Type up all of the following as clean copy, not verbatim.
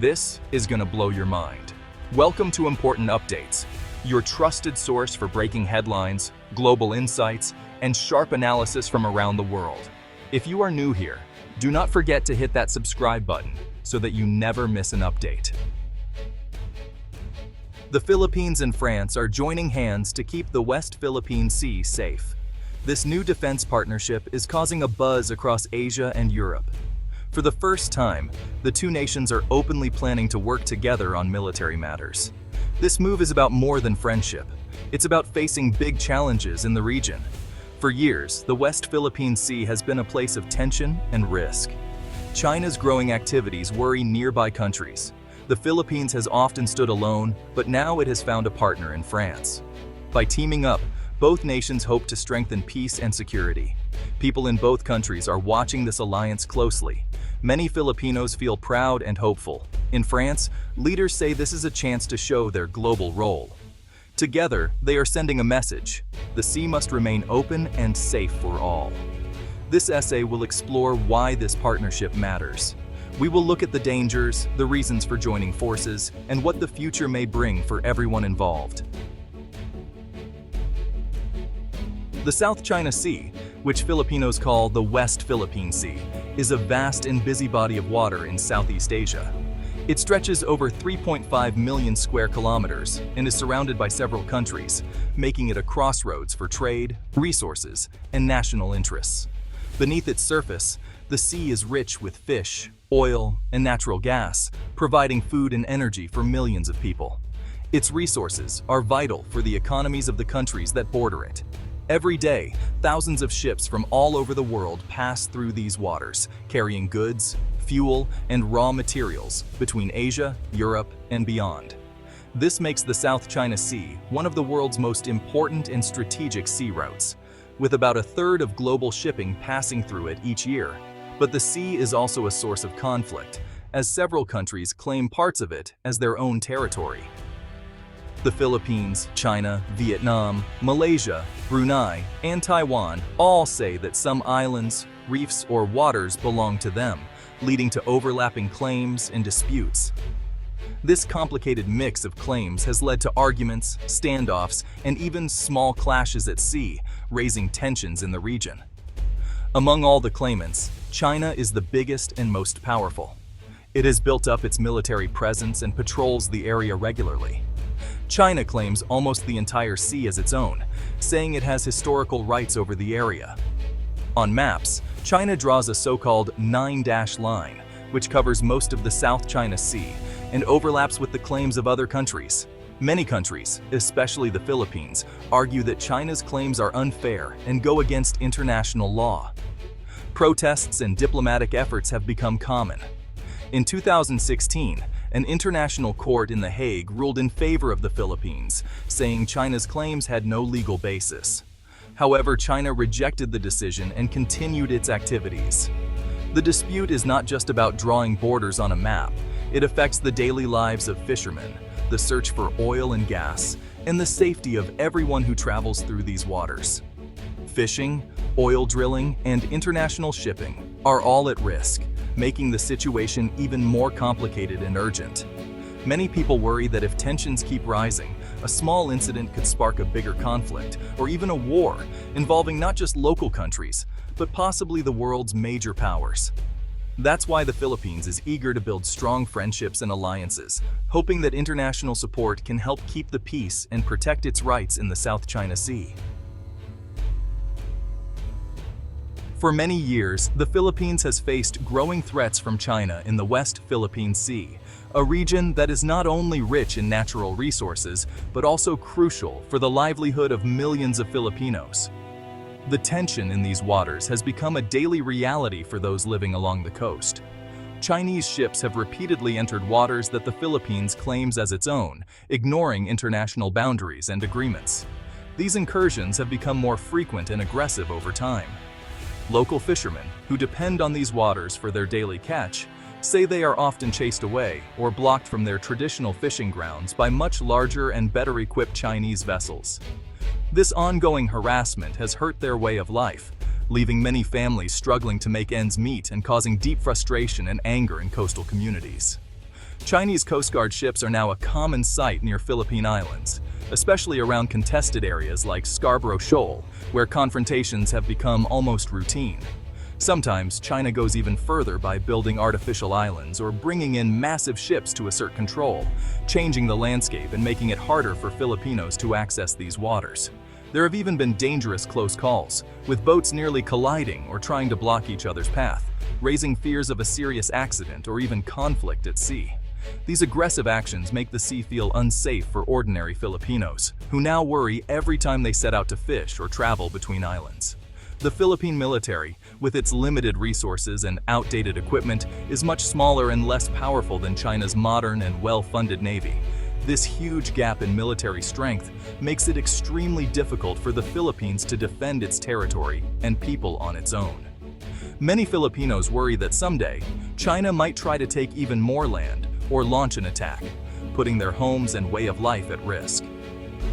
This is gonna blow your mind. Welcome to Important Updates, your trusted source for breaking headlines, global insights, and sharp analysis from around the world. If you are new here, do not forget to hit that subscribe button so that you never miss an update. The Philippines and France are joining hands to keep the West Philippine Sea safe. This new defense partnership is causing a buzz across Asia and Europe. For the first time, the two nations are openly planning to work together on military matters. This move is about more than friendship. It's about facing big challenges in the region. For years, the West Philippine Sea has been a place of tension and risk. China's growing activities worry nearby countries. The Philippines has often stood alone, but now it has found a partner in France. By teaming up, both nations hope to strengthen peace and security. People in both countries are watching this alliance closely. Many Filipinos feel proud and hopeful. In France, leaders say this is a chance to show their global role. Together, they are sending a message: the sea must remain open and safe for all. This essay will explore why this partnership matters. We will look at the dangers, the reasons for joining forces, and what the future may bring for everyone involved. The South China Sea, which Filipinos call the West Philippine Sea, is a vast and busy body of water in Southeast Asia. It stretches over 3.5 million square kilometers and is surrounded by several countries, making it a crossroads for trade, resources, and national interests. Beneath its surface, the sea is rich with fish, oil, and natural gas, providing food and energy for millions of people. Its resources are vital for the economies of the countries that border it. Every day, thousands of ships from all over the world pass through these waters, carrying goods, fuel, and raw materials between Asia, Europe, and beyond. This makes the South China Sea one of the world's most important and strategic sea routes, with about a third of global shipping passing through it each year. But the sea is also a source of conflict, as several countries claim parts of it as their own territory. The Philippines, China, Vietnam, Malaysia, Brunei, and Taiwan all say that some islands, reefs, or waters belong to them, leading to overlapping claims and disputes. This complicated mix of claims has led to arguments, standoffs, and even small clashes at sea, raising tensions in the region. Among all the claimants, China is the biggest and most powerful. It has built up its military presence and patrols the area regularly. China claims almost the entire sea as its own, saying it has historical rights over the area. On maps, China draws a so-called 9-dash line, which covers most of the South China Sea and overlaps with the claims of other countries. Many countries, especially the Philippines, argue that China's claims are unfair and go against international law. Protests and diplomatic efforts have become common. In 2016, an international court in The Hague ruled in favor of the Philippines, saying China's claims had no legal basis. However, China rejected the decision and continued its activities. The dispute is not just about drawing borders on a map. It affects the daily lives of fishermen, the search for oil and gas, and the safety of everyone who travels through these waters. Fishing, oil drilling, and international shipping are all at risk, making the situation even more complicated and urgent. Many people worry that if tensions keep rising, a small incident could spark a bigger conflict, or even a war, involving not just local countries, but possibly the world's major powers. That's why the Philippines is eager to build strong friendships and alliances, hoping that international support can help keep the peace and protect its rights in the South China Sea. For many years, the Philippines has faced growing threats from China in the West Philippine Sea, a region that is not only rich in natural resources, but also crucial for the livelihood of millions of Filipinos. The tension in these waters has become a daily reality for those living along the coast. Chinese ships have repeatedly entered waters that the Philippines claims as its own, ignoring international boundaries and agreements. These incursions have become more frequent and aggressive over time. Local fishermen, who depend on these waters for their daily catch, say they are often chased away or blocked from their traditional fishing grounds by much larger and better equipped Chinese vessels. This ongoing harassment has hurt their way of life, leaving many families struggling to make ends meet and causing deep frustration and anger in coastal communities. Chinese Coast Guard ships are now a common sight near Philippine islands, especially around contested areas like Scarborough Shoal, where confrontations have become almost routine. Sometimes China goes even further by building artificial islands or bringing in massive ships to assert control, changing the landscape and making it harder for Filipinos to access these waters. There have even been dangerous close calls, with boats nearly colliding or trying to block each other's path, raising fears of a serious accident or even conflict at sea. These aggressive actions make the sea feel unsafe for ordinary Filipinos, who now worry every time they set out to fish or travel between islands. The Philippine military, with its limited resources and outdated equipment, is much smaller and less powerful than China's modern and well-funded navy. This huge gap in military strength makes it extremely difficult for the Philippines to defend its territory and people on its own. Many Filipinos worry that someday, China might try to take even more land or launch an attack, putting their homes and way of life at risk.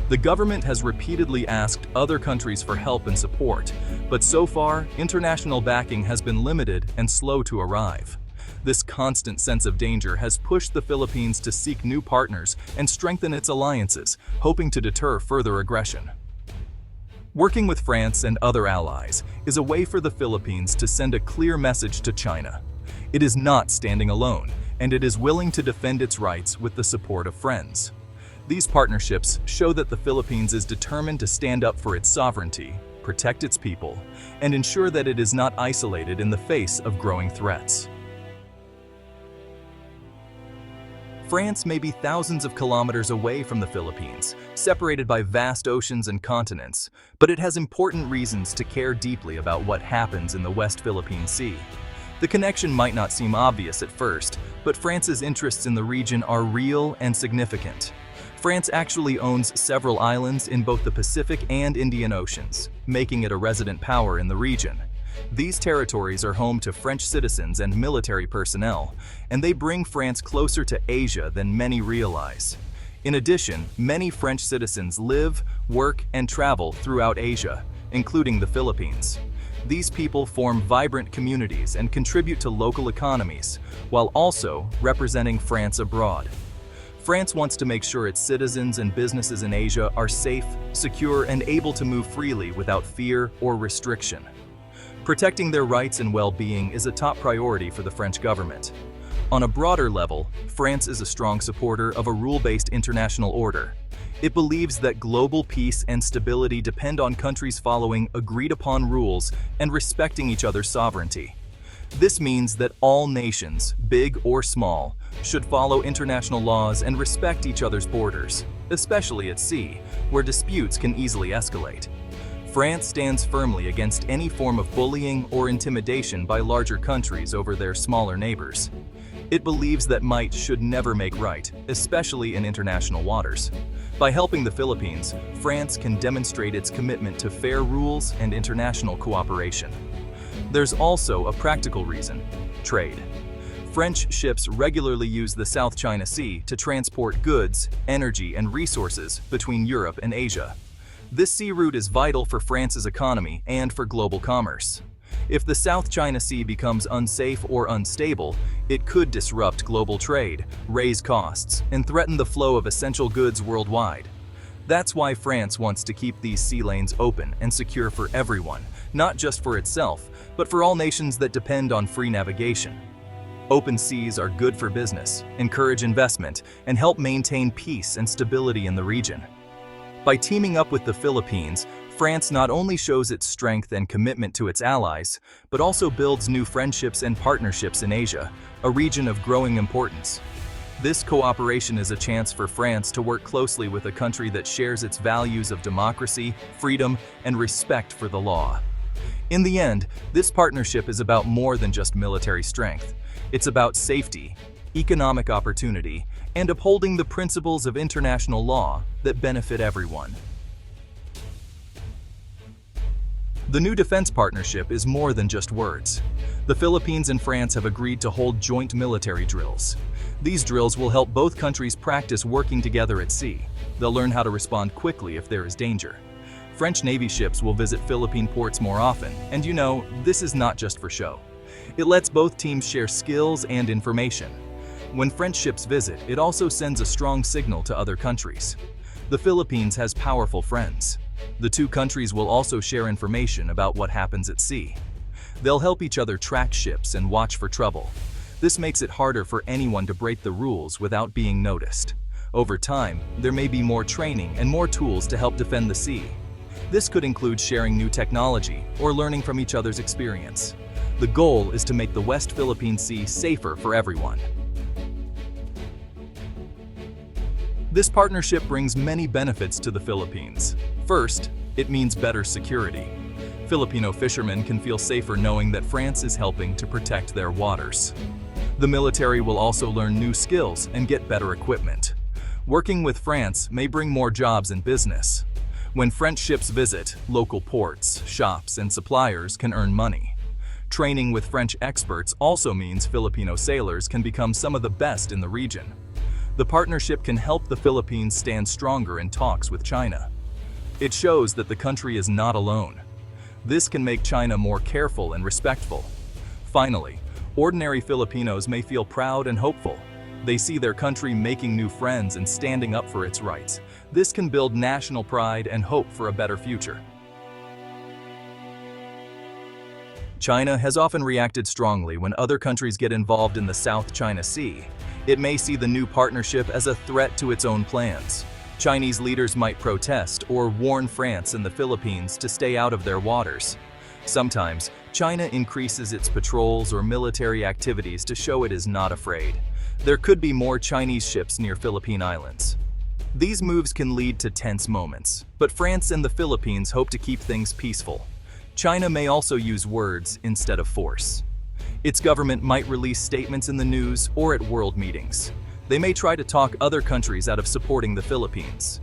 The government has repeatedly asked other countries for help and support, but so far, international backing has been limited and slow to arrive. This constant sense of danger has pushed the Philippines to seek new partners and strengthen its alliances, hoping to deter further aggression. Working with France and other allies is a way for the Philippines to send a clear message to China. It is not standing alone, and it is willing to defend its rights with the support of friends. These partnerships show that the Philippines is determined to stand up for its sovereignty, protect its people, and ensure that it is not isolated in the face of growing threats. France may be thousands of kilometers away from the Philippines, separated by vast oceans and continents, but it has important reasons to care deeply about what happens in the West Philippine Sea. The connection might not seem obvious at first, but France's interests in the region are real and significant. France actually owns several islands in both the Pacific and Indian Oceans, making it a resident power in the region. These territories are home to French citizens and military personnel, and they bring France closer to Asia than many realize. In addition, many French citizens live, work, and travel throughout Asia, including the Philippines. These people form vibrant communities and contribute to local economies, while also representing France abroad. France wants to make sure its citizens and businesses in Asia are safe, secure, and able to move freely without fear or restriction. Protecting their rights and well-being is a top priority for the French government. On a broader level, France is a strong supporter of a rule-based international order. It believes that global peace and stability depend on countries following agreed-upon rules and respecting each other's sovereignty. This means that all nations, big or small, should follow international laws and respect each other's borders, especially at sea, where disputes can easily escalate. France stands firmly against any form of bullying or intimidation by larger countries over their smaller neighbors. It believes that might should never make right, especially in international waters. By helping the Philippines, France can demonstrate its commitment to fair rules and international cooperation. There's also a practical reason: trade. French ships regularly use the South China Sea to transport goods, energy, and resources between Europe and Asia. This sea route is vital for France's economy and for global commerce. If the South China Sea becomes unsafe or unstable, it could disrupt global trade, raise costs, and threaten the flow of essential goods worldwide. That's why France wants to keep these sea lanes open and secure for everyone, not just for itself, but for all nations that depend on free navigation. Open seas are good for business, encourage investment, and help maintain peace and stability in the region. By teaming up with the Philippines, France not only shows its strength and commitment to its allies, but also builds new friendships and partnerships in Asia, a region of growing importance. This cooperation is a chance for France to work closely with a country that shares its values of democracy, freedom, and respect for the law. In the end, this partnership is about more than just military strength. It's about safety, economic opportunity, and upholding the principles of international law that benefit everyone. The new defense partnership is more than just words. The Philippines and France have agreed to hold joint military drills. These drills will help both countries practice working together at sea. They'll learn how to respond quickly if there is danger. French Navy ships will visit Philippine ports more often, and you know, this is not just for show. It lets both teams share skills and information. When French ships visit, it also sends a strong signal to other countries. The Philippines has powerful friends. The two countries will also share information about what happens at sea. They'll help each other track ships and watch for trouble. This makes it harder for anyone to break the rules without being noticed. Over time, there may be more training and more tools to help defend the sea. This could include sharing new technology or learning from each other's experience. The goal is to make the West Philippine Sea safer for everyone. This partnership brings many benefits to the Philippines. First, it means better security. Filipino fishermen can feel safer knowing that France is helping to protect their waters. The military will also learn new skills and get better equipment. Working with France may bring more jobs and business. When French ships visit, local ports, shops, and suppliers can earn money. Training with French experts also means Filipino sailors can become some of the best in the region. The partnership can help the Philippines stand stronger in talks with China. It shows that the country is not alone. This can make China more careful and respectful. Finally, ordinary Filipinos may feel proud and hopeful. They see their country making new friends and standing up for its rights. This can build national pride and hope for a better future. China has often reacted strongly when other countries get involved in the South China Sea. It may see the new partnership as a threat to its own plans. Chinese leaders might protest or warn France and the Philippines to stay out of their waters. Sometimes, China increases its patrols or military activities to show it is not afraid. There could be more Chinese ships near Philippine Islands. These moves can lead to tense moments, but France and the Philippines hope to keep things peaceful. China may also use words instead of force. Its government might release statements in the news or at world meetings. They may try to talk other countries out of supporting the Philippines.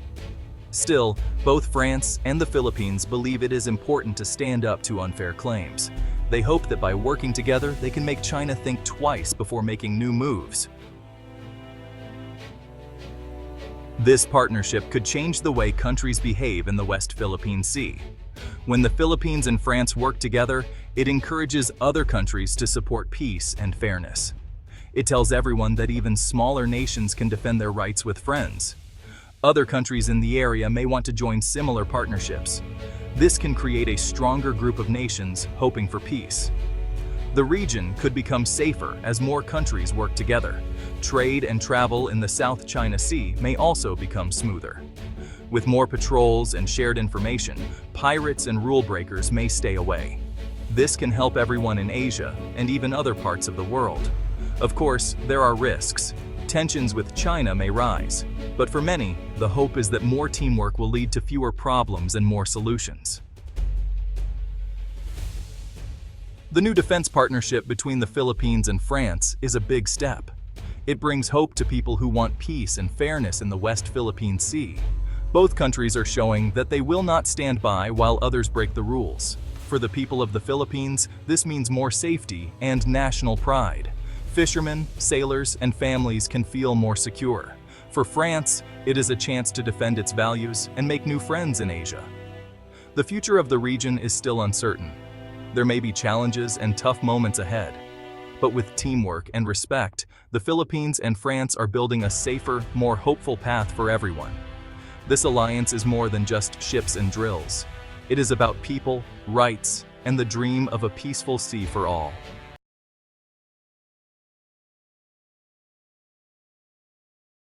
Still, both France and the Philippines believe it is important to stand up to unfair claims. They hope that by working together, they can make China think twice before making new moves. This partnership could change the way countries behave in the West Philippine Sea. When the Philippines and France work together, it encourages other countries to support peace and fairness. It tells everyone that even smaller nations can defend their rights with friends. Other countries in the area may want to join similar partnerships. This can create a stronger group of nations hoping for peace. The region could become safer as more countries work together. Trade and travel in the South China Sea may also become smoother. With more patrols and shared information, pirates and rule breakers may stay away. This can help everyone in Asia and even other parts of the world. Of course, there are risks. Tensions with China may rise, but for many, the hope is that more teamwork will lead to fewer problems and more solutions. The new defense partnership between the Philippines and France is a big step. It brings hope to people who want peace and fairness in the West Philippine Sea. Both countries are showing that they will not stand by while others break the rules. For the people of the Philippines, this means more safety and national pride. Fishermen, sailors, and families can feel more secure. For France, it is a chance to defend its values and make new friends in Asia. The future of the region is still uncertain. There may be challenges and tough moments ahead. But with teamwork and respect, the Philippines and France are building a safer, more hopeful path for everyone. This alliance is more than just ships and drills. It is about people, rights, and the dream of a peaceful sea for all.